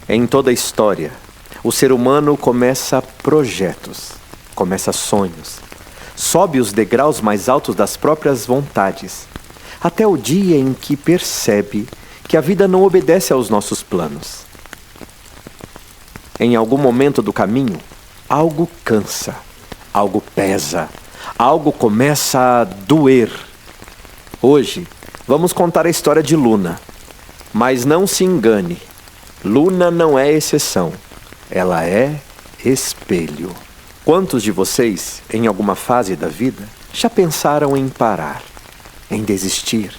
Em toda a história, o ser humano começa projetos, começa sonhos, sobe os degraus mais altos das próprias vontades, até o dia em que percebe que a vida não obedece aos nossos planos. Em algum momento do caminho, algo cansa, algo pesa, algo começa a doer. Hoje, vamos contar a história de Luna. Mas não se engane, Luna não é exceção, ela é espelho. Quantos de vocês, em alguma fase da vida, já pensaram em parar, em desistir,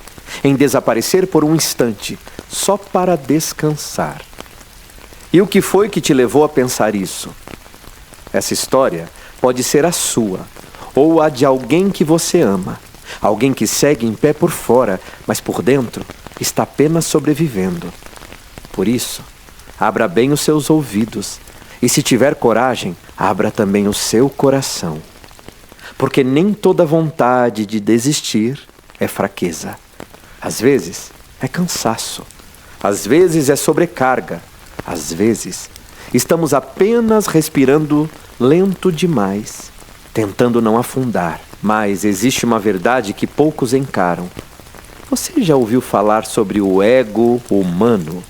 em desaparecer por um instante, só para descansar? E o que foi que te levou a pensar isso? Essa história pode ser a sua, ou a de alguém que você ama. Alguém que segue em pé por fora, mas por dentro está apenas sobrevivendo. Por isso, abra bem os seus ouvidos e, se tiver coragem, abra também o seu coração. Porque nem toda vontade de desistir é fraqueza. Às vezes é cansaço, às vezes é sobrecarga, às vezes estamos apenas respirando lento demais, tentando não afundar. Mas existe uma verdade que poucos encaram. Você já ouviu falar sobre o ego humano?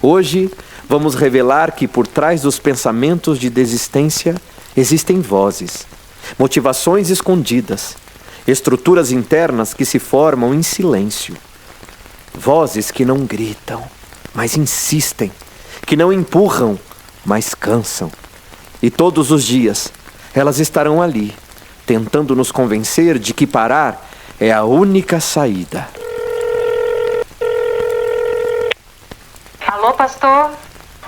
Hoje, vamos revelar que por trás dos pensamentos de desistência existem vozes, motivações escondidas, estruturas internas que se formam em silêncio. Vozes que não gritam, mas insistem, que não empurram, mas cansam. E todos os dias, elas estarão ali, tentando nos convencer de que parar é a única saída. Alô, pastor?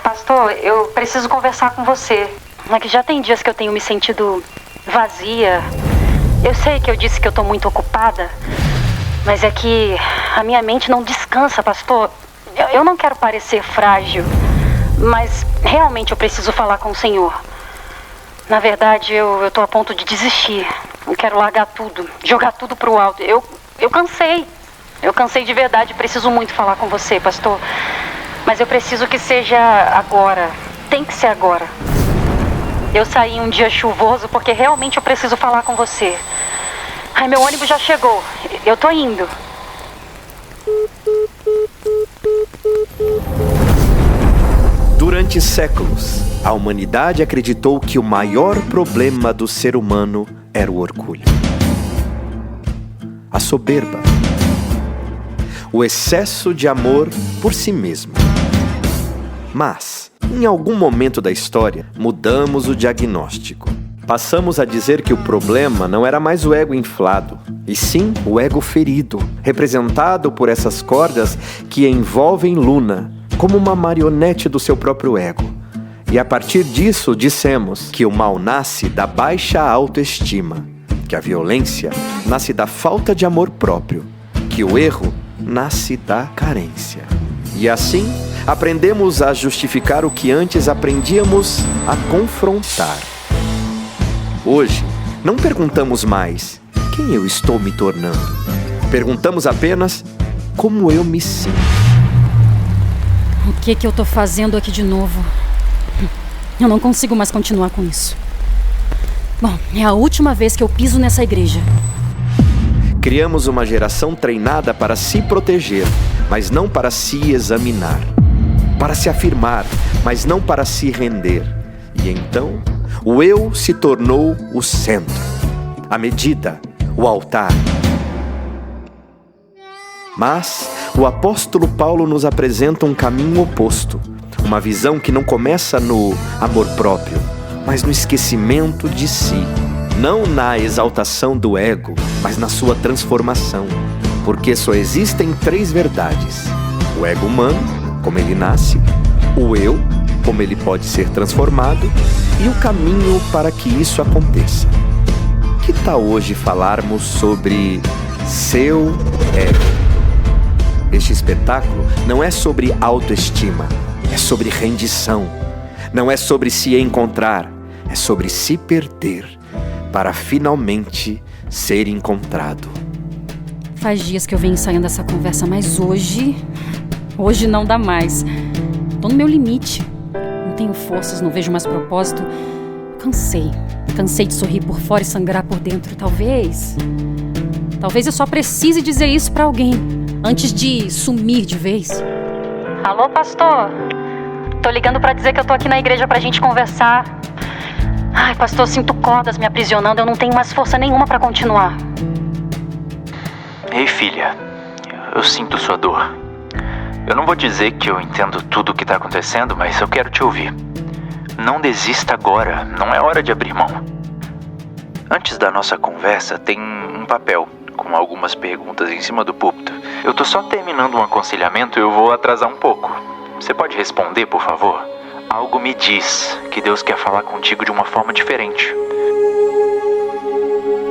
Pastor, eu preciso conversar com você. É que já tem dias que eu tenho me sentido vazia. Eu sei que eu disse que eu tô muito ocupada, mas é que a minha mente não descansa, pastor. Eu não quero parecer frágil, mas realmente eu preciso falar com o Senhor. Na verdade, eu tô a ponto de desistir. Eu quero largar tudo, jogar tudo pro alto. Eu cansei. Eu cansei de verdade. Preciso muito falar com você, pastor. Mas eu preciso que seja agora. Tem que ser agora. Eu saí um dia chuvoso porque realmente eu preciso falar com você. Ai, meu ônibus já chegou. Eu tô indo. Durante séculos, a humanidade acreditou que o maior problema do ser humano era o orgulho, a soberba, o excesso de amor por si mesmo. Mas, em algum momento da história, mudamos o diagnóstico. Passamos a dizer que o problema não era mais o ego inflado, e sim o ego ferido, representado por essas cordas que envolvem Luna, como uma marionete do seu próprio ego. E a partir disso dissemos que o mal nasce da baixa autoestima, que a violência nasce da falta de amor próprio, que o erro nasce da carência. E assim, aprendemos a justificar o que antes aprendíamos a confrontar. Hoje, não perguntamos mais quem eu estou me tornando. Perguntamos apenas como eu me sinto. O que eu tô fazendo aqui de novo? Eu não consigo mais continuar com isso. Bom, é a última vez que eu piso nessa igreja. Criamos uma geração treinada para se proteger, mas não para se examinar. Para se afirmar, mas não para se render. E então, o eu se tornou o centro, a medida, o altar. Mas o apóstolo Paulo nos apresenta um caminho oposto, uma visão que não começa no amor próprio, mas no esquecimento de si, não na exaltação do ego, mas na sua transformação, porque só existem 3 verdades: o ego humano, como ele nasce, o eu, como ele pode ser transformado, e o caminho para que isso aconteça. Que tal hoje falarmos sobre seu ego? Este espetáculo não é sobre autoestima, é sobre rendição. Não é sobre se encontrar, é sobre se perder, para finalmente ser encontrado. Faz dias que eu venho ensaiando essa conversa, mas hoje não dá mais. tô no meu limite. Não tenho forças, não vejo mais propósito. Cansei de sorrir por fora e sangrar por dentro. Talvez eu só precise dizer isso pra alguém antes de sumir de vez. Alô, pastor? Tô ligando pra dizer que eu tô aqui na igreja pra gente conversar. Ai, pastor, sinto cordas me aprisionando. Eu não tenho mais força nenhuma pra continuar. Ei, filha. Eu sinto sua dor. Eu não vou dizer que eu entendo tudo o que tá acontecendo, mas eu quero te ouvir. Não desista agora. Não é hora de abrir mão. Antes da nossa conversa, tem um papel com algumas perguntas em cima do púlpito. Eu tô só terminando um aconselhamento e eu vou atrasar um pouco. Você pode responder, por favor? Algo me diz que Deus quer falar contigo de uma forma diferente.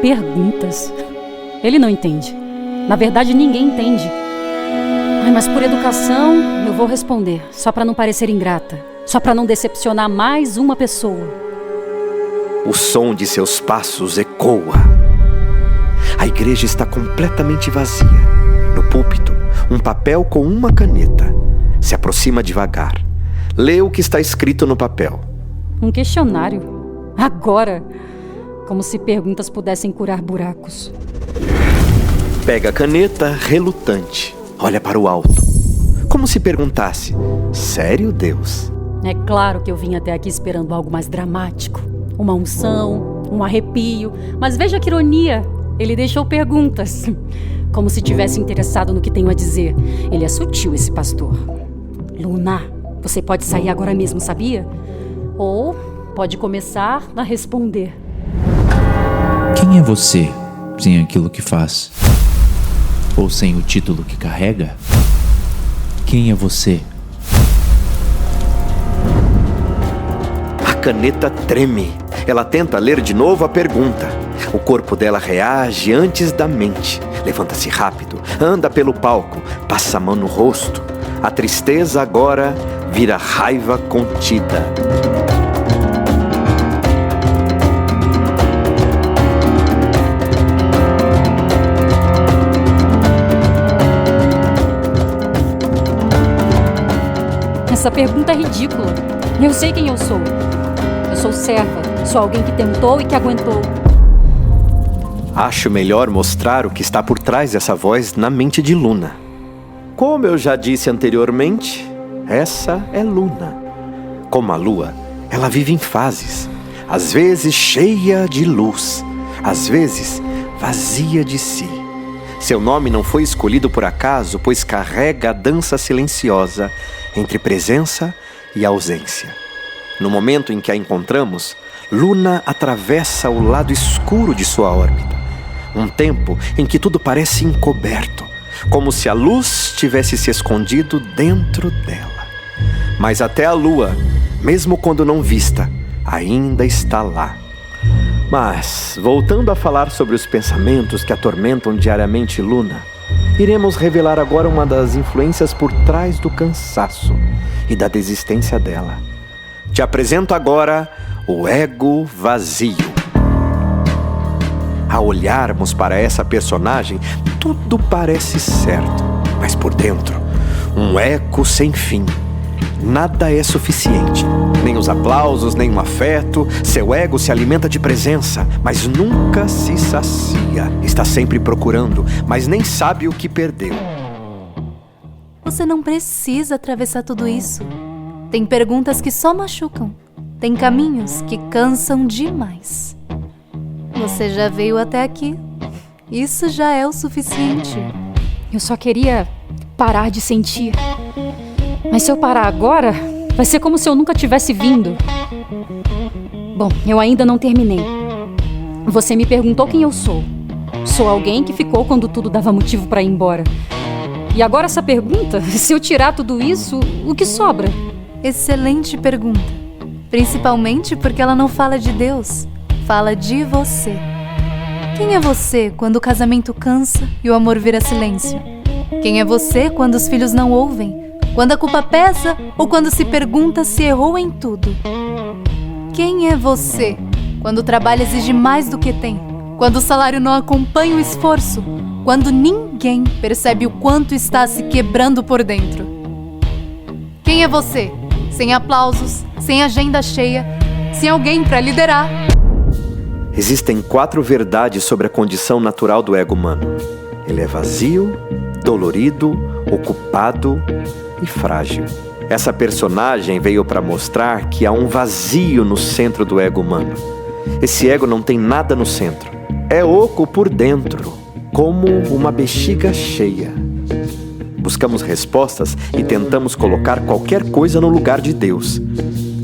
Perguntas? Ele não entende. Na verdade, ninguém entende. Ai, mas por educação, eu vou responder. Só pra não parecer ingrata. Só pra não decepcionar mais uma pessoa. O som de seus passos ecoa. A igreja está completamente vazia. No púlpito, um papel com uma caneta. Se aproxima devagar. Lê o que está escrito no papel. Um questionário. Agora. Como se perguntas pudessem curar buracos. Pega a caneta, relutante. Olha para o alto. Como se perguntasse: sério, Deus? É claro que eu vim até aqui esperando algo mais dramático. Uma unção, um arrepio. Mas veja que ironia. Ele deixou perguntas. Como se tivesse interessado no que tenho a dizer. Ele é sutil, esse pastor. Luna, você pode sair agora mesmo, sabia? Ou pode começar a responder. Quem é você sem aquilo que faz? Ou sem o título que carrega? Quem é você? A caneta treme. Ela tenta ler de novo a pergunta. O corpo dela reage antes da mente. Levanta-se rápido, anda pelo palco, passa a mão no rosto. A tristeza agora vira raiva contida. Essa pergunta é ridícula. Eu sei quem eu sou. Eu sou serva. Sou alguém que tentou e que aguentou. Acho melhor mostrar o que está por trás dessa voz na mente de Luna. Como eu já disse anteriormente, essa é Luna. Como a lua, ela vive em fases. Às vezes cheia de luz, às vezes vazia de si. Seu nome não foi escolhido por acaso, pois carrega a dança silenciosa entre presença e ausência. No momento em que a encontramos, Luna atravessa o lado escuro de sua órbita. Um tempo em que tudo parece encoberto, como se a luz tivesse se escondido dentro dela. Mas até a lua, mesmo quando não vista, ainda está lá. Mas, voltando a falar sobre os pensamentos que atormentam diariamente Luna, iremos revelar agora uma das influências por trás do cansaço e da desistência dela. Te apresento agora o ego vazio. Ao olharmos para essa personagem, tudo parece certo, mas por dentro, um eco sem fim. Nada é suficiente, nem os aplausos, nem o afeto. Seu ego se alimenta de presença, mas nunca se sacia. Está sempre procurando, mas nem sabe o que perdeu. Você não precisa atravessar tudo isso. Tem perguntas que só machucam. Tem caminhos que cansam demais. Você já veio até aqui. Isso já é o suficiente. Eu só queria parar de sentir. Mas se eu parar agora, vai ser como se eu nunca tivesse vindo. Bom, eu ainda não terminei. Você me perguntou quem eu sou. Sou alguém que ficou quando tudo dava motivo para ir embora. E agora essa pergunta, se eu tirar tudo isso, o que sobra? Excelente pergunta. Principalmente porque ela não fala de Deus. Fala de você. Quem é você quando o casamento cansa e o amor vira silêncio? Quem é você quando os filhos não ouvem? Quando a culpa pesa ou quando se pergunta se errou em tudo? Quem é você quando o trabalho exige mais do que tem? Quando o salário não acompanha o esforço? Quando ninguém percebe o quanto está se quebrando por dentro? Quem é você sem aplausos, sem agenda cheia, sem alguém para liderar. Existem 4 verdades sobre a condição natural do ego humano. Ele é vazio, dolorido, ocupado e frágil. Essa personagem veio para mostrar que há um vazio no centro do ego humano. Esse ego não tem nada no centro. É oco por dentro, como uma bexiga cheia. Buscamos respostas e tentamos colocar qualquer coisa no lugar de Deus.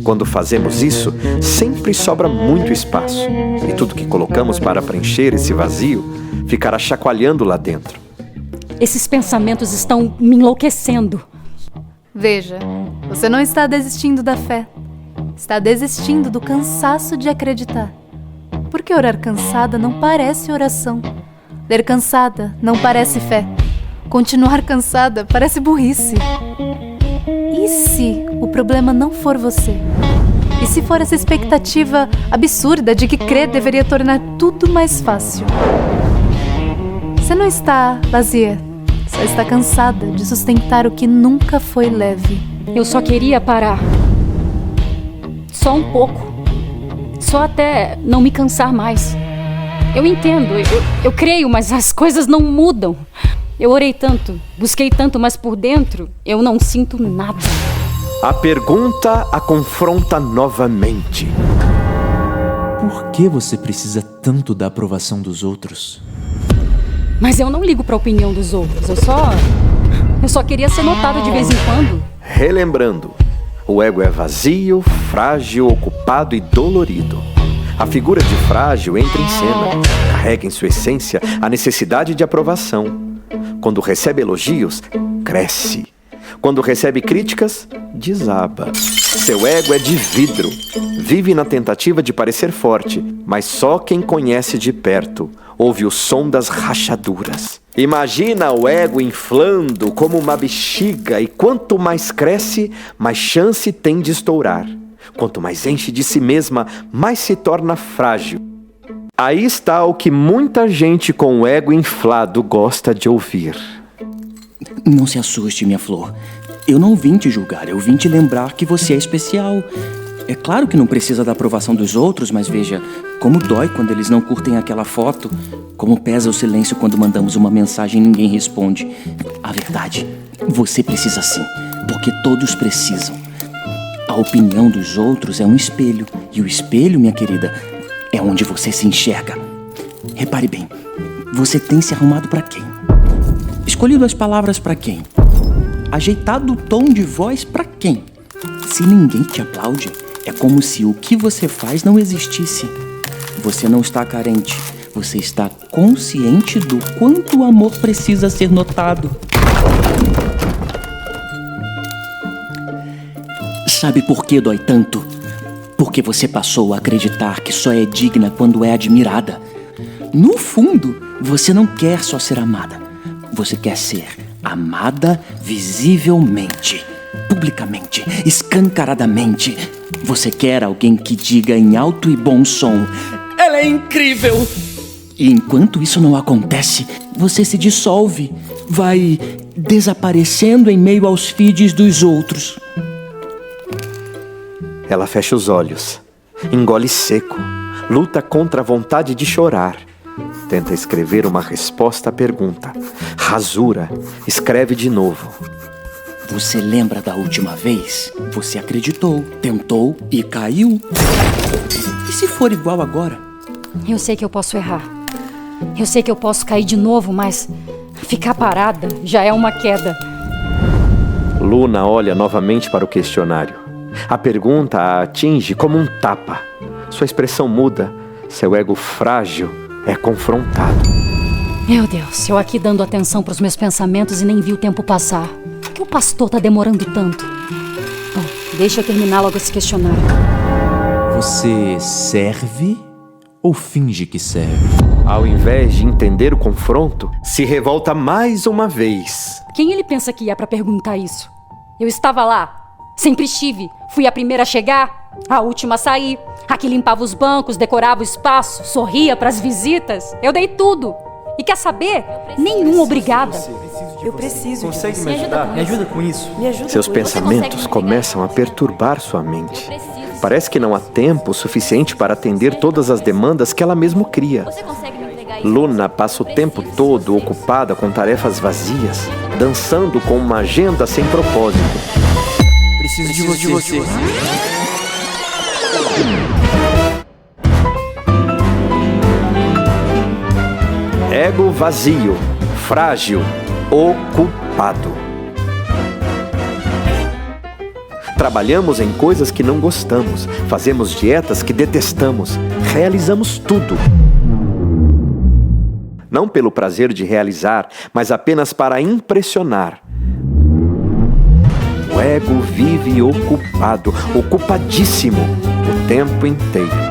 Quando fazemos isso, sempre sobra muito espaço. E tudo que colocamos para preencher esse vazio ficará chacoalhando lá dentro. Esses pensamentos estão me enlouquecendo. Veja, você não está desistindo da fé. Está desistindo do cansaço de acreditar. Porque orar cansada não parece oração. Ler cansada não parece fé. Continuar cansada parece burrice. E se o problema não for você? E se for essa expectativa absurda de que crer deveria tornar tudo mais fácil? Você não está vazia, só está cansada de sustentar o que nunca foi leve. Eu só queria parar. Só um pouco. Só até não me cansar mais. Eu entendo, eu creio, mas as coisas não mudam. Eu orei tanto, busquei tanto, mas por dentro eu não sinto nada. A pergunta a confronta novamente. Por que você precisa tanto da aprovação dos outros? Mas eu não ligo para a opinião dos outros. Eu só queria ser notada de vez em quando. Relembrando, o ego é vazio, frágil, ocupado e dolorido. A figura de frágil entra em cena, carrega em sua essência a necessidade de aprovação. Quando recebe elogios, cresce. Quando recebe críticas, desaba. Seu ego é de vidro. Vive na tentativa de parecer forte, mas só quem conhece de perto ouve o som das rachaduras. Imagina o ego inflando como uma bexiga e quanto mais cresce, mais chance tem de estourar. Quanto mais enche de si mesma, mais se torna frágil. Aí está o que muita gente com o ego inflado gosta de ouvir. Não se assuste, minha flor. Eu não vim te julgar, eu vim te lembrar que você é especial. É claro que não precisa da aprovação dos outros, mas veja, como dói quando eles não curtem aquela foto. Como pesa o silêncio quando mandamos uma mensagem e ninguém responde. A verdade, você precisa sim, porque todos precisam. A opinião dos outros é um espelho, e o espelho, minha querida, é onde você se enxerga. Repare bem, você tem se arrumado para quem? Escolhido as palavras para quem? Ajeitado o tom de voz para quem? Se ninguém te aplaude, é como se o que você faz não existisse. Você não está carente, você está consciente do quanto o amor precisa ser notado. Sabe por que dói tanto? Porque você passou a acreditar que só é digna quando é admirada. No fundo, você não quer só ser amada. Você quer ser amada visivelmente, publicamente, escancaradamente. Você quer alguém que diga em alto e bom som: ela é incrível! E enquanto isso não acontece, você se dissolve, vai desaparecendo em meio aos feeds dos outros. Ela fecha os olhos, engole seco, luta contra a vontade de chorar. Tenta escrever uma resposta à pergunta. Rasura, escreve de novo. Você lembra da última vez? Você acreditou, tentou e caiu. E se for igual agora? Eu sei que eu posso errar. Eu sei que eu posso cair de novo, mas ficar parada já é uma queda. Luna olha novamente para o questionário. A pergunta a atinge como um tapa. Sua expressão muda. Seu ego frágil é confrontado. Meu Deus, eu aqui dando atenção para os meus pensamentos e nem vi o tempo passar. Por que o pastor tá demorando tanto? Bom, deixa eu terminar logo esse questionário. Você serve ou finge que serve? Ao invés de entender o confronto, se revolta mais uma vez. Quem ele pensa que é para perguntar isso? Eu estava lá. Sempre estive. Fui a primeira a chegar, a última a sair. A que limpava os bancos, decorava o espaço, sorria para as visitas. Eu dei tudo. E quer saber? Nenhum obrigada. Eu preciso. Consegue me ajudar? Me ajuda com isso. Me ajuda. Seus pensamentos começam a perturbar sua mente. Parece que não há tempo suficiente para atender todas as demandas que ela mesma cria. Luna passa o tempo todo ocupada com tarefas vazias, dançando com uma agenda sem propósito. Preciso de você. Ego vazio, frágil, ocupado. Trabalhamos em coisas que não gostamos, fazemos dietas que detestamos, realizamos tudo. Não pelo prazer de realizar, mas apenas para impressionar. O ego vive ocupado, ocupadíssimo, o tempo inteiro.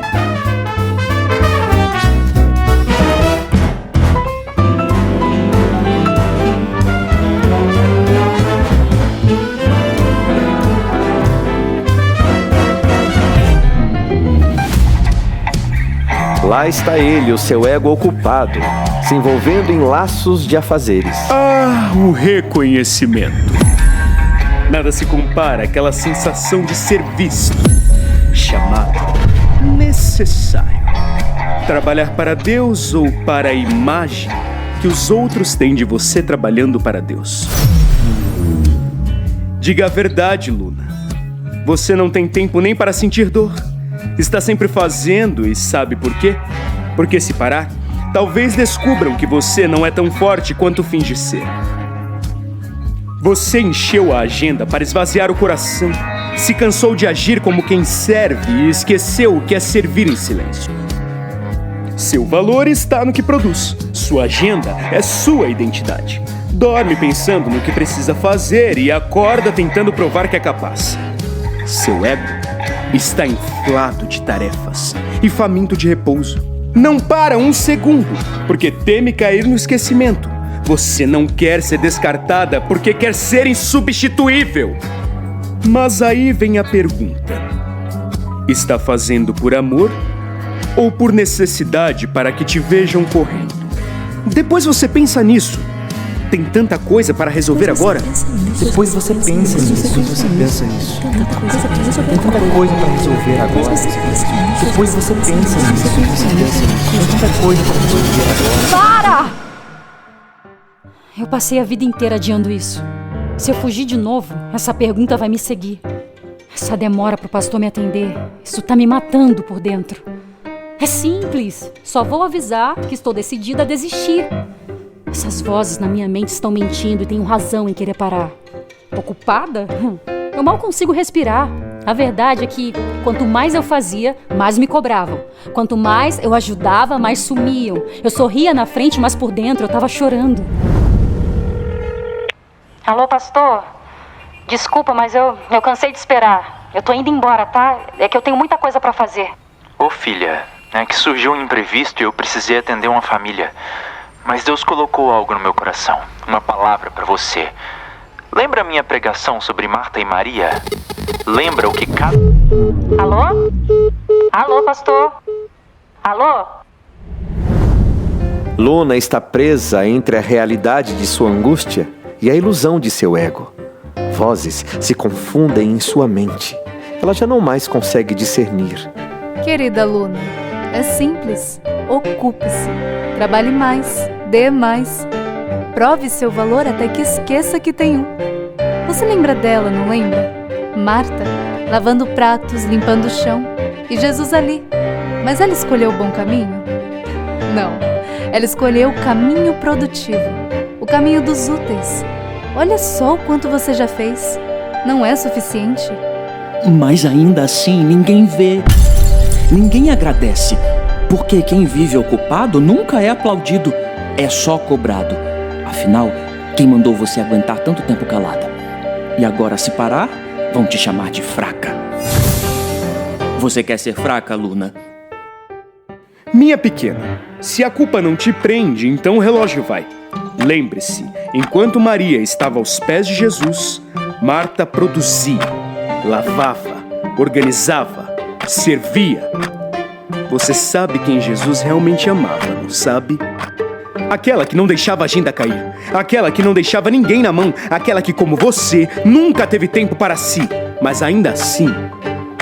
Lá está ele, o seu ego ocupado, se envolvendo em laços de afazeres. Ah, o reconhecimento. Nada se compara àquela sensação de ser visto, chamado, necessário. Trabalhar para Deus ou para a imagem que os outros têm de você trabalhando para Deus. Diga a verdade, Luna. Você não tem tempo nem para sentir dor. Está sempre fazendo e sabe por quê? Porque se parar, talvez descubram que você não é tão forte quanto finge ser. Você encheu a agenda para esvaziar o coração, se cansou de agir como quem serve e esqueceu o que é servir em silêncio. Seu valor está no que produz. Sua agenda é sua identidade. Dorme pensando no que precisa fazer e acorda tentando provar que é capaz. Seu ego está inflado de tarefas e faminto de repouso. Não para um segundo, porque teme cair no esquecimento. Você não quer ser descartada porque quer ser insubstituível. Mas aí vem a pergunta: está fazendo por amor ou por necessidade para que te vejam correndo? Depois você pensa nisso. Tem tanta coisa para resolver agora? Depois você pensa nisso. Tem tanta coisa para resolver agora. Depois você pensa nisso. Tem tanta coisa para resolver agora. Para! Eu passei a vida inteira adiando isso. Se eu fugir de novo, essa pergunta vai me seguir. Essa demora pro pastor me atender, isso tá me matando por dentro. É simples, só vou avisar que estou decidida a desistir. Essas vozes na minha mente estão mentindo e tenho razão em querer parar. Ocupada? Eu mal consigo respirar. A verdade é que quanto mais eu fazia, mais me cobravam. Quanto mais eu ajudava, mais sumiam. Eu sorria na frente, mas por dentro eu tava chorando. Alô, pastor? Desculpa, mas eu cansei de esperar. Eu tô indo embora, tá? É que eu tenho muita coisa pra fazer. Ô filha, é que surgiu um imprevisto e eu precisei atender uma família. Mas Deus colocou algo no meu coração, uma palavra para você. Lembra a minha pregação sobre Marta e Maria? Lembra o que cada... Alô? Alô, pastor? Alô? Luna está presa entre a realidade de sua angústia e a ilusão de seu ego. Vozes se confundem em sua mente. Ela já não mais consegue discernir. Querida Luna, é simples. Ocupe-se. Trabalhe mais. Dê mais. Prove seu valor até que esqueça que tem um. Você lembra dela, não lembra? Marta, lavando pratos, limpando o chão. E Jesus ali. Mas ela escolheu o bom caminho? Não. Ela escolheu o caminho produtivo. O caminho dos úteis. Olha só o quanto você já fez. Não é suficiente? Mas ainda assim, ninguém vê. Ninguém agradece. Porque quem vive ocupado nunca é aplaudido. É só cobrado. Afinal, quem mandou você aguentar tanto tempo calada? E agora, se parar, vão te chamar de fraca. Você quer ser fraca, Luna? Minha pequena, se a culpa não te prende, então o relógio vai. Lembre-se, enquanto Maria estava aos pés de Jesus, Marta produzia, lavava, organizava, servia. Você sabe quem Jesus realmente amava, não sabe? Aquela que não deixava a agenda cair. Aquela que não deixava ninguém na mão. Aquela que, como você, nunca teve tempo para si. Mas ainda assim,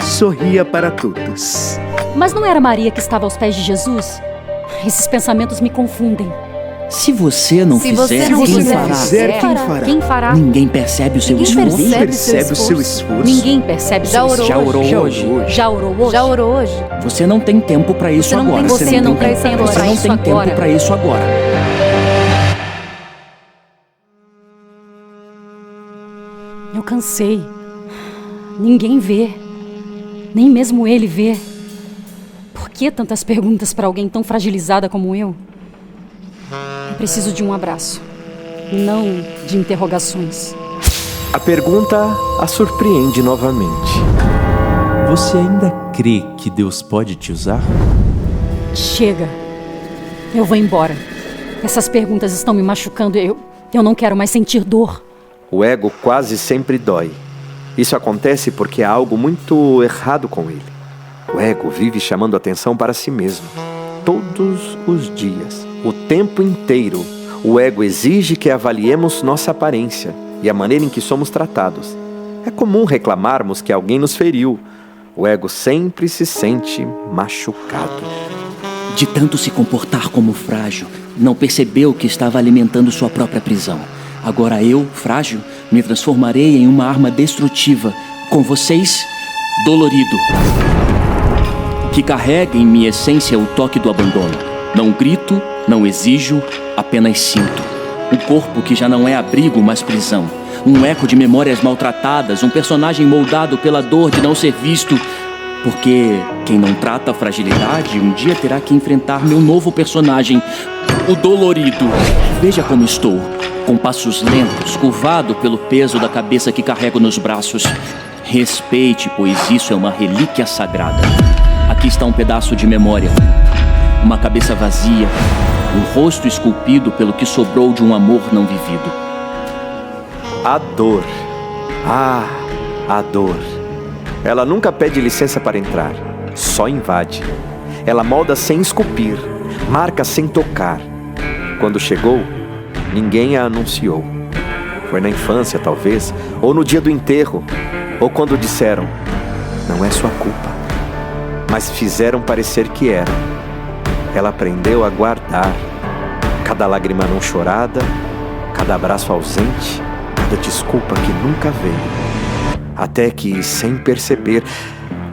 sorria para todos. Mas não era Maria que estava aos pés de Jesus? Esses pensamentos me confundem. Se você não fizer, quem fará? Ninguém percebe o seu esforço. Ninguém percebe o seu esforço. Ninguém percebe o seu esforço. Já orou hoje? Já orou hoje? Já orou hoje? Você não tem tempo para isso agora. Você não tem tempo para isso agora. Eu cansei. Ninguém vê. Nem mesmo ele vê. Por que tantas perguntas para alguém tão fragilizada como eu? Eu preciso de um abraço, não de interrogações. A pergunta a surpreende novamente. Você ainda crê que Deus pode te usar? Chega. Eu vou embora. Essas perguntas estão me machucando. Eu não quero mais sentir dor. O ego quase sempre dói. Isso acontece porque há algo muito errado com ele. O ego vive chamando atenção para si mesmo. Todos os dias, o tempo inteiro, o ego exige que avaliemos nossa aparência e a maneira em que somos tratados. É comum reclamarmos que alguém nos feriu. O ego sempre se sente machucado. De tanto se comportar como frágil, não percebeu que estava alimentando sua própria prisão. Agora eu, frágil, me transformarei em uma arma destrutiva. Com vocês, dolorido. Que carrega em minha essência o toque do abandono. Não grito, não exijo, apenas sinto. Um corpo que já não é abrigo, mas prisão. Um eco de memórias maltratadas, um personagem moldado pela dor de não ser visto. Porque quem não trata a fragilidade, um dia terá que enfrentar meu novo personagem, o dolorido. Veja como estou, com passos lentos, curvado pelo peso da cabeça que carrego nos braços. Respeite, pois isso é uma relíquia sagrada. Aqui está um pedaço de memória, uma cabeça vazia, um rosto esculpido pelo que sobrou de um amor não vivido. A dor. Ah, a dor. Ela nunca pede licença para entrar, só invade. Ela molda sem esculpir, marca sem tocar. Quando chegou, ninguém a anunciou. Foi na infância, talvez, ou no dia do enterro, ou quando disseram, não é sua culpa. Mas fizeram parecer que era. Ela aprendeu a guardar. Cada lágrima não chorada, cada abraço ausente, cada desculpa que nunca veio. Até que, sem perceber,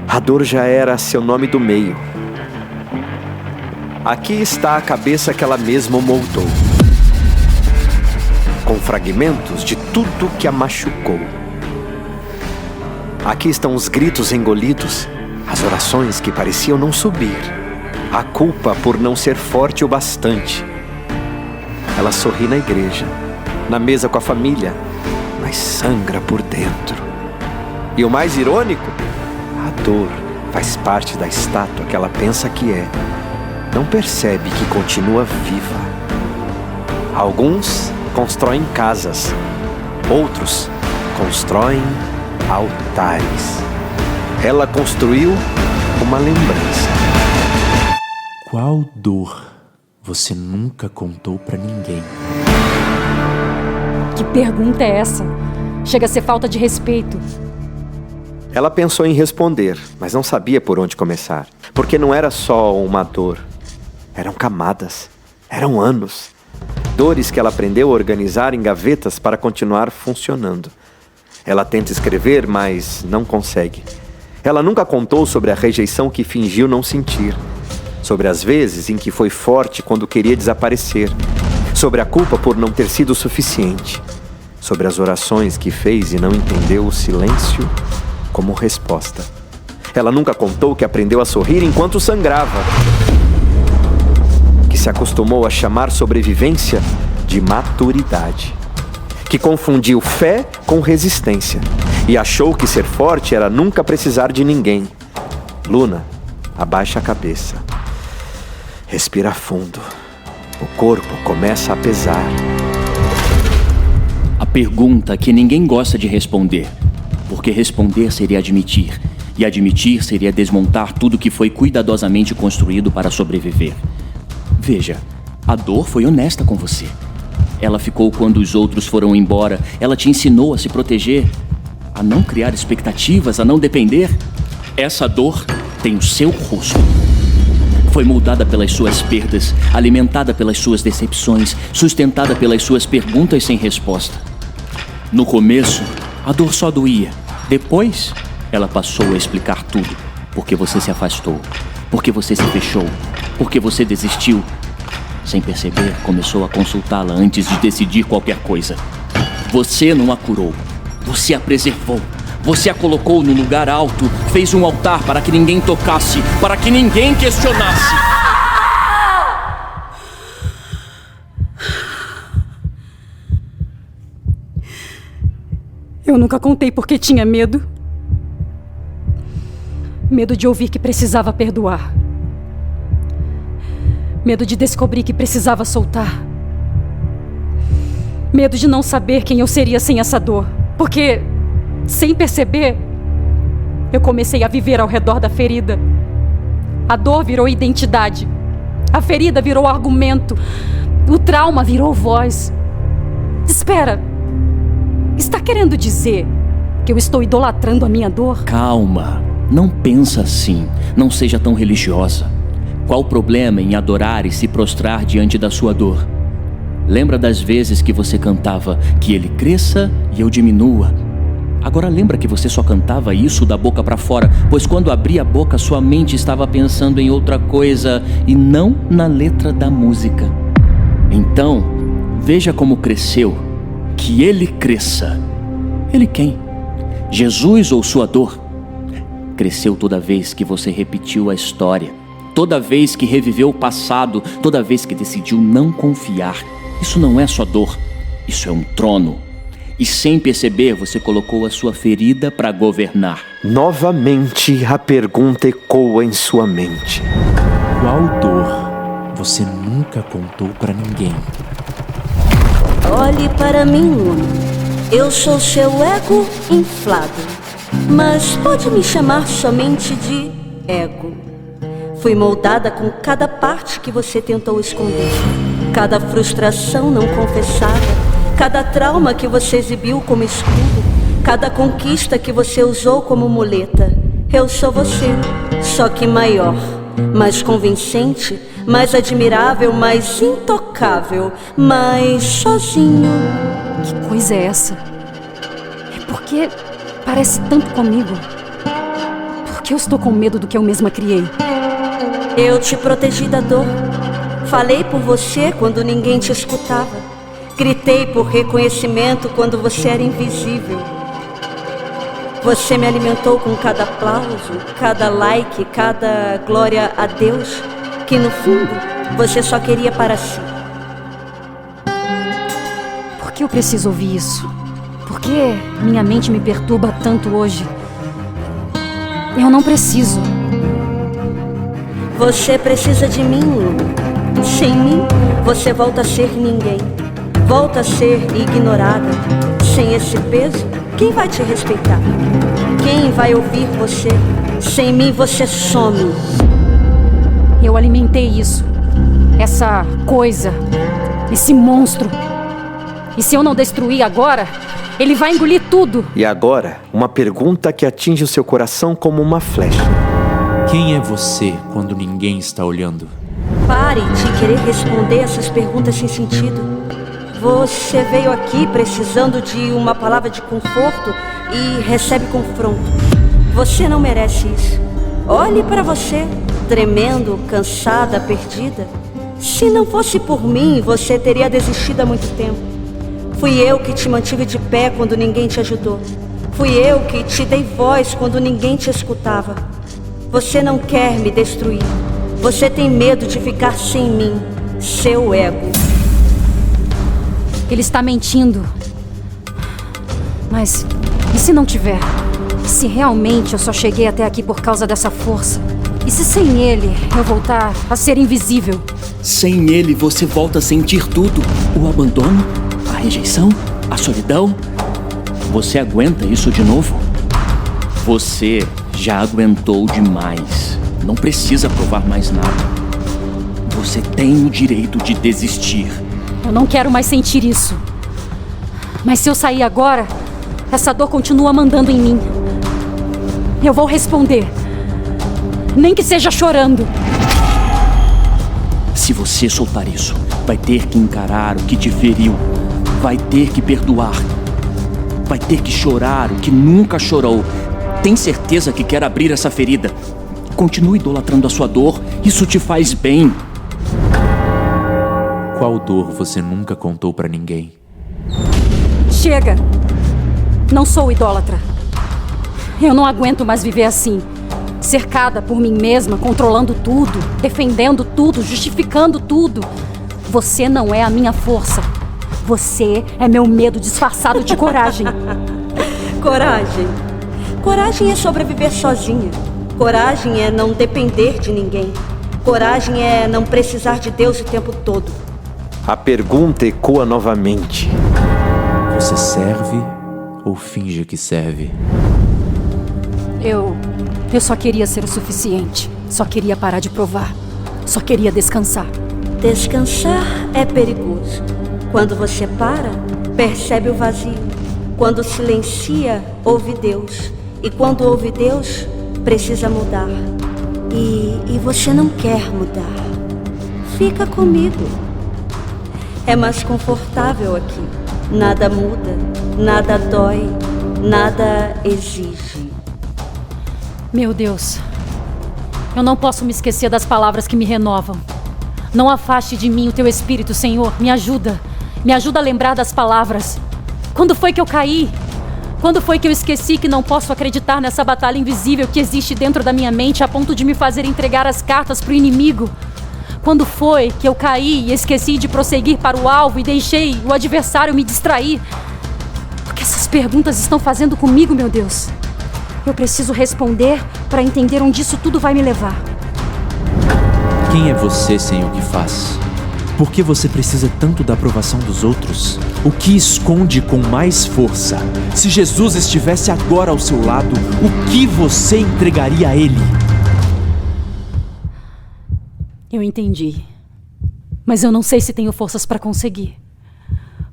a dor já era seu nome do meio. Aqui está a cabeça que ela mesma moldou, com fragmentos de tudo que a machucou. Aqui estão os gritos engolidos, as orações que pareciam não subir, a culpa por não ser forte o bastante. Ela sorri na igreja, na mesa com a família, mas sangra por dentro. E o mais irônico, a dor faz parte da estátua que ela pensa que é. Não percebe que continua viva. Alguns constroem casas, outros constroem altares. Ela construiu uma lembrança. Qual dor você nunca contou pra ninguém? Que pergunta é essa? Chega a ser falta de respeito. Ela pensou em responder, mas não sabia por onde começar. Porque não era só uma dor. Eram camadas. Eram anos. Dores que ela aprendeu a organizar em gavetas para continuar funcionando. Ela tenta escrever, mas não consegue. Ela nunca contou sobre a rejeição que fingiu não sentir. Sobre as vezes em que foi forte quando queria desaparecer. Sobre a culpa por não ter sido suficiente. Sobre as orações que fez e não entendeu o silêncio como resposta. Ela nunca contou que aprendeu a sorrir enquanto sangrava. Que se acostumou a chamar sobrevivência de maturidade. Que confundiu fé com resistência. E achou que ser forte era nunca precisar de ninguém. Luna, abaixa a cabeça. Respira fundo. O corpo começa a pesar. A pergunta que ninguém gosta de responder. Porque responder seria admitir. E admitir seria desmontar tudo que foi cuidadosamente construído para sobreviver. Veja, A dor foi honesta com você. Ela ficou quando os outros foram embora. Ela te ensinou a se proteger, a não criar expectativas, a não depender. Essa dor tem o seu rosto. Foi moldada pelas suas perdas, alimentada pelas suas decepções, sustentada pelas suas perguntas sem resposta. No começo, a dor só doía. Depois, ela passou a explicar tudo. Porque você se afastou, porque você se fechou, porque você desistiu. Sem perceber, começou a consultá-la antes de decidir qualquer coisa. Você não a curou, você a preservou. Você a colocou no lugar alto, fez um altar para que ninguém tocasse, para que ninguém questionasse. Eu nunca contei porque tinha medo. Medo de ouvir que precisava perdoar. Medo de descobrir que precisava soltar. Medo de não saber quem eu seria sem essa dor. Porque, sem perceber, eu comecei a viver ao redor da ferida. A dor virou identidade. A ferida virou argumento. O trauma virou voz. Espera. Está querendo dizer que eu estou idolatrando a minha dor? Calma. Não pensa assim. Não seja tão religiosa. Qual o problema em adorar e se prostrar diante da sua dor? Lembra das vezes que você cantava que ele cresça e eu diminua? Agora lembra que você só cantava isso da boca para fora, pois quando abria a boca sua mente estava pensando em outra coisa e não na letra da música. Então, veja como cresceu. Que ele cresça. Ele quem? Jesus ou sua dor? Cresceu toda vez que você repetiu a história, toda vez que reviveu o passado, toda vez que decidiu não confiar. Isso não é só dor, isso é um trono. E sem perceber, você colocou a sua ferida para governar. Novamente a pergunta ecoa em sua mente. Qual dor você nunca contou para ninguém? Olhe para mim, Luna. Eu sou seu ego inflado. Mas pode me chamar somente de ego. Fui moldada com cada parte que você tentou esconder, cada frustração não confessada, cada trauma que você exibiu como escudo, cada conquista que você usou como muleta. Eu sou você, só que maior, mais convincente, mais admirável, mais intocável, mais sozinho. Que coisa é essa? É porque parece tanto comigo. Porque eu estou com medo do que eu mesma criei. Eu te protegi da dor. Falei por você quando ninguém te escutava. Gritei por reconhecimento quando você era invisível. Você me alimentou com cada aplauso, cada like, cada glória a Deus, que no fundo você só queria para si. Por que eu preciso ouvir isso? Por que minha mente me perturba tanto hoje? Eu não preciso. Você precisa de mim, Luna. Sem mim, você volta a ser ninguém. Volta a ser ignorada. Sem esse peso, quem vai te respeitar? Quem vai ouvir você? Sem mim, você some. Eu alimentei isso. Essa coisa. Esse monstro. E se eu não destruir agora, ele vai engolir tudo. E agora, uma pergunta que atinge o seu coração como uma flecha. Quem é você quando ninguém está olhando? Pare de querer responder essas perguntas sem sentido. Você veio aqui precisando de uma palavra de conforto e recebe confronto. Você não merece isso. Olhe para você, tremendo, cansada, perdida. Se não fosse por mim, você teria desistido há muito tempo. Fui eu que te mantive de pé quando ninguém te ajudou. Fui eu que te dei voz quando ninguém te escutava. Você não quer me destruir. Você tem medo de ficar sem mim, seu ego. Ele está mentindo. Mas e se não tiver? E se realmente eu só cheguei até aqui por causa dessa força? E se sem ele eu voltar a ser invisível? Sem ele você volta a sentir tudo. O abandono, a rejeição, a solidão. Você aguenta isso de novo? Você já aguentou demais. Não precisa provar mais nada. Você tem o direito de desistir. Eu não quero mais sentir isso. Mas se eu sair agora, essa dor continua mandando em mim. Eu vou responder. Nem que seja chorando. Se você soltar isso, vai ter que encarar o que te feriu. Vai ter que perdoar. Vai ter que chorar o que nunca chorou. Tem certeza que quer abrir essa ferida? Continue idolatrando a sua dor. Isso te faz bem. Qual dor você nunca contou pra ninguém? Chega! Não sou idólatra. Eu não aguento mais viver assim. Cercada por mim mesma, controlando tudo, defendendo tudo, justificando tudo. Você não é a minha força. Você é meu medo disfarçado de coragem. Coragem. Coragem é sobreviver sozinha. Coragem é não depender de ninguém. Coragem é não precisar de Deus o tempo todo. A pergunta ecoa novamente. Você serve ou finge que serve? Eu só queria ser o suficiente. Só queria parar de provar. Só queria descansar. Descansar é perigoso. Quando você para, percebe o vazio. Quando silencia, ouve Deus. E quando ouve Deus, precisa mudar. E você não quer mudar. Fica comigo. É mais confortável aqui. Nada muda, nada dói, nada exige. Meu Deus, eu não posso me esquecer das palavras que me renovam. Não afaste de mim o teu espírito, Senhor. Me ajuda a lembrar das palavras. Quando foi que eu caí? Quando foi que eu esqueci que não posso acreditar nessa batalha invisível que existe dentro da minha mente a ponto de me fazer entregar as cartas pro inimigo? Quando foi que eu caí e esqueci de prosseguir para o alvo e deixei o adversário me distrair? O que essas perguntas estão fazendo comigo, meu Deus? Eu preciso responder para entender onde isso tudo vai me levar. Quem é você sem o que faz? Por que você precisa tanto da aprovação dos outros? O que esconde com mais força? Se Jesus estivesse agora ao seu lado, o que você entregaria a Ele? Eu entendi. Mas eu não sei se tenho forças para conseguir.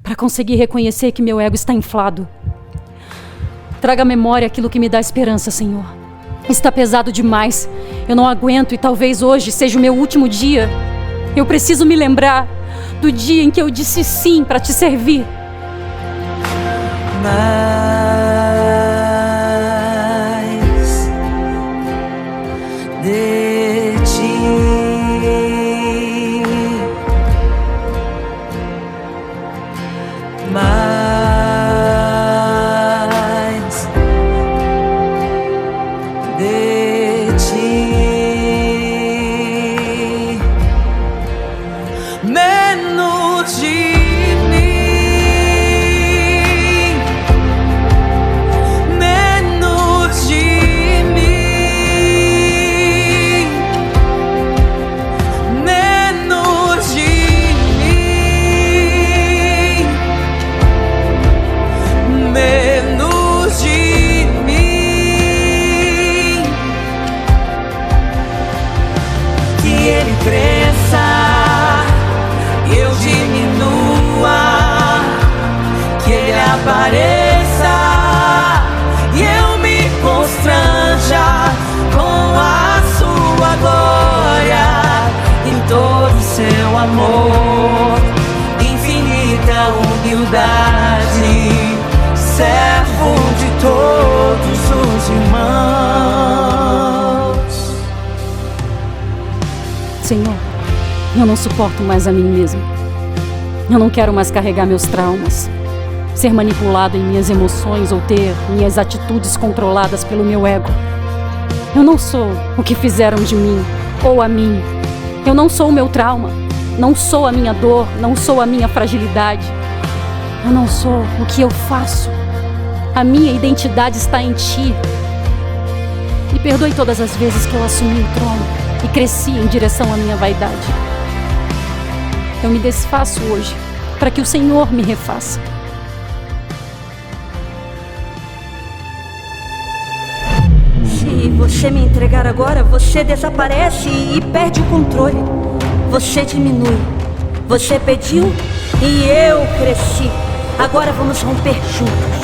Para conseguir reconhecer que meu ego está inflado. Traga à memória aquilo que me dá esperança, Senhor. Está pesado demais. Eu não aguento e talvez hoje seja o meu último dia. Eu preciso me lembrar do dia em que eu disse sim para te servir. Mais de ti. Mais de ti. Menos de mim, menos de mim, menos de mim, menos de mim. Que ele cresça, eu diminua, que ele apareça e eu me constranja com a sua glória e todo o seu amor, infinita humildade, servo de todos os irmãos. Senhor, eu não suporto mais a mim mesmo. Eu não quero mais carregar meus traumas, ser manipulado em minhas emoções ou ter minhas atitudes controladas pelo meu ego. Eu não sou o que fizeram de mim ou a mim. Eu não sou o meu trauma, não sou a minha dor, não sou a minha fragilidade. Eu não sou o que eu faço. A minha identidade está em Ti. Me perdoe todas as vezes que eu assumi o trono e cresci em direção à minha vaidade. Eu me desfaço hoje para que o Senhor me refaça. Se você me entregar agora, você desaparece e perde o controle. você diminui. Você pediu e eu cresci. Agora vamos romper juntos.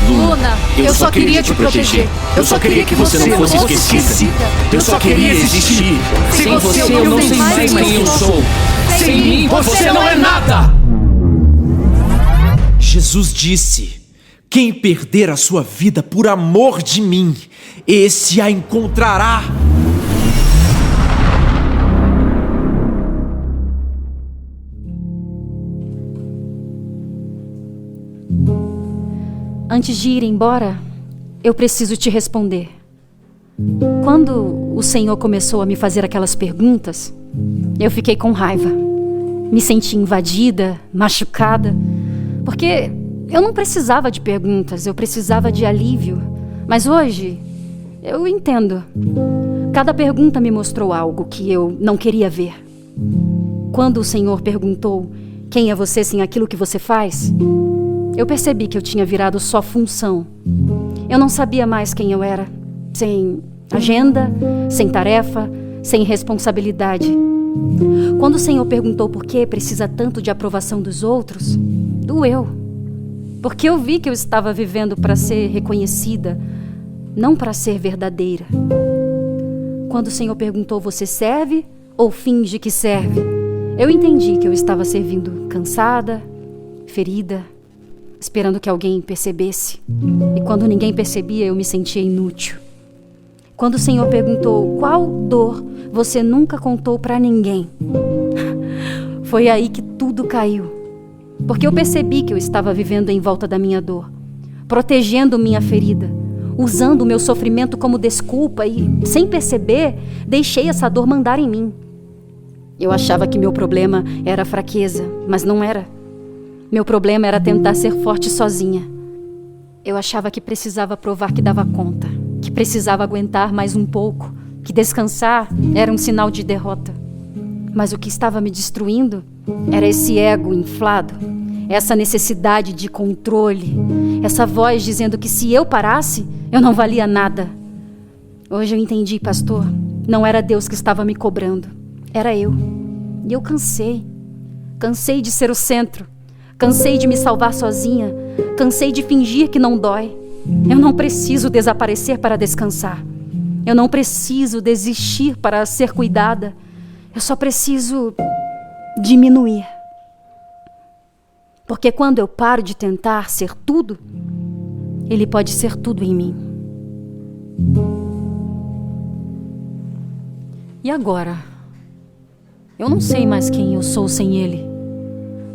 Luna, eu só queria te proteger. Eu só queria que você não fosse esquecida. Eu só queria existir. Sem você eu não sei mais quem eu sou. Sem mim você não é nada. Jesus disse: quem perder a sua vida por amor de mim, esse a encontrará. Antes de ir embora, eu preciso te responder. Quando o Senhor começou a me fazer aquelas perguntas, eu fiquei com raiva. Me senti invadida, machucada, porque eu não precisava de perguntas, eu precisava de alívio. Mas hoje, eu entendo. Cada pergunta me mostrou algo que eu não queria ver. Quando o Senhor perguntou: quem é você sem aquilo que você faz? Eu percebi que eu tinha virado só função. Eu não sabia mais quem eu era. Sem agenda, sem tarefa, sem responsabilidade. Quando o Senhor perguntou por que precisa tanto de aprovação dos outros, doeu. Porque eu vi que eu estava vivendo para ser reconhecida, não para ser verdadeira. Quando o Senhor perguntou: você serve ou finge que serve? Eu entendi que eu estava servindo cansada, ferida, esperando que alguém percebesse. E quando ninguém percebia, eu me sentia inútil. Quando o Senhor perguntou: qual dor você nunca contou para ninguém? Foi aí que tudo caiu. Porque eu percebi que eu estava vivendo em volta da minha dor, protegendo minha ferida, usando o meu sofrimento como desculpa e, sem perceber, deixei essa dor mandar em mim. Eu achava que meu problema era fraqueza, mas não era. Meu problema era tentar ser forte sozinha. Eu achava que precisava provar que dava conta, que precisava aguentar mais um pouco, que descansar era um sinal de derrota. Mas o que estava me destruindo era esse ego inflado, essa necessidade de controle, essa voz dizendo que se eu parasse, eu não valia nada. Hoje eu entendi, pastor, não era Deus que estava me cobrando, era eu. E eu cansei. Cansei de ser o centro. Cansei de me salvar sozinha. Cansei de fingir que não dói. Eu não preciso desaparecer para descansar. Eu não preciso desistir para ser cuidada. Eu só preciso diminuir. Porque quando eu paro de tentar ser tudo, Ele pode ser tudo em mim. E agora? Eu não sei mais quem eu sou sem Ele.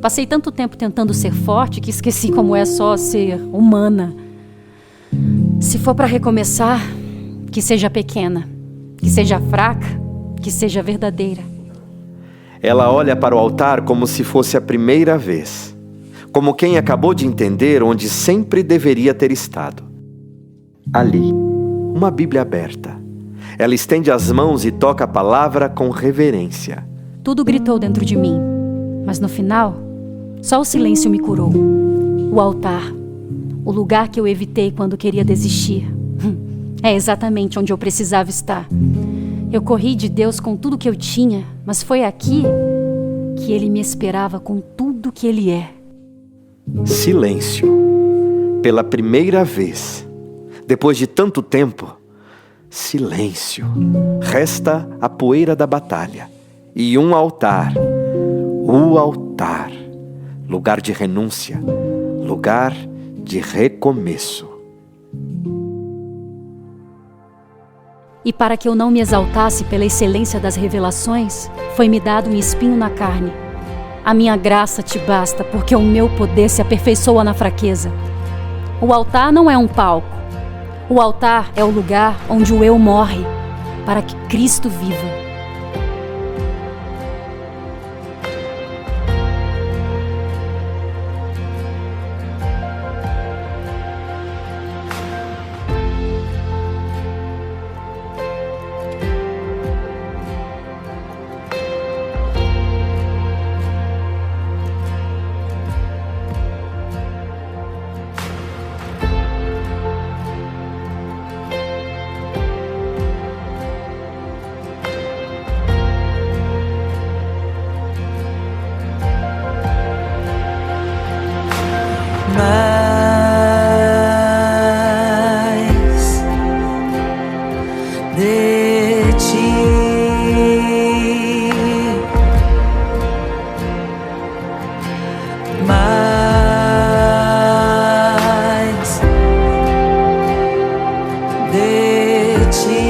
Passei tanto tempo tentando ser forte que esqueci como é só ser humana. Se for para recomeçar, que seja pequena, que seja fraca, que seja verdadeira. Ela olha para o altar como se fosse a primeira vez, como quem acabou de entender onde sempre deveria ter estado. Ali, uma Bíblia aberta. Ela estende as mãos e toca a palavra com reverência. Tudo gritou dentro de mim, mas no final, só o silêncio me curou. O altar, o lugar que eu evitei quando queria desistir. É exatamente onde eu precisava estar. Eu corri de Deus com tudo que eu tinha, mas foi aqui que Ele me esperava com tudo que Ele é. Silêncio. Pela primeira vez, depois de tanto tempo, silêncio. Resta a poeira da batalha e um altar. O altar. Lugar de renúncia. Lugar de recomeço. E para que eu não me exaltasse pela excelência das revelações, foi-me dado um espinho na carne. A minha graça te basta, porque o meu poder se aperfeiçoa na fraqueza. O altar não é um palco. O altar é o lugar onde o eu morre, para que Cristo viva. ti.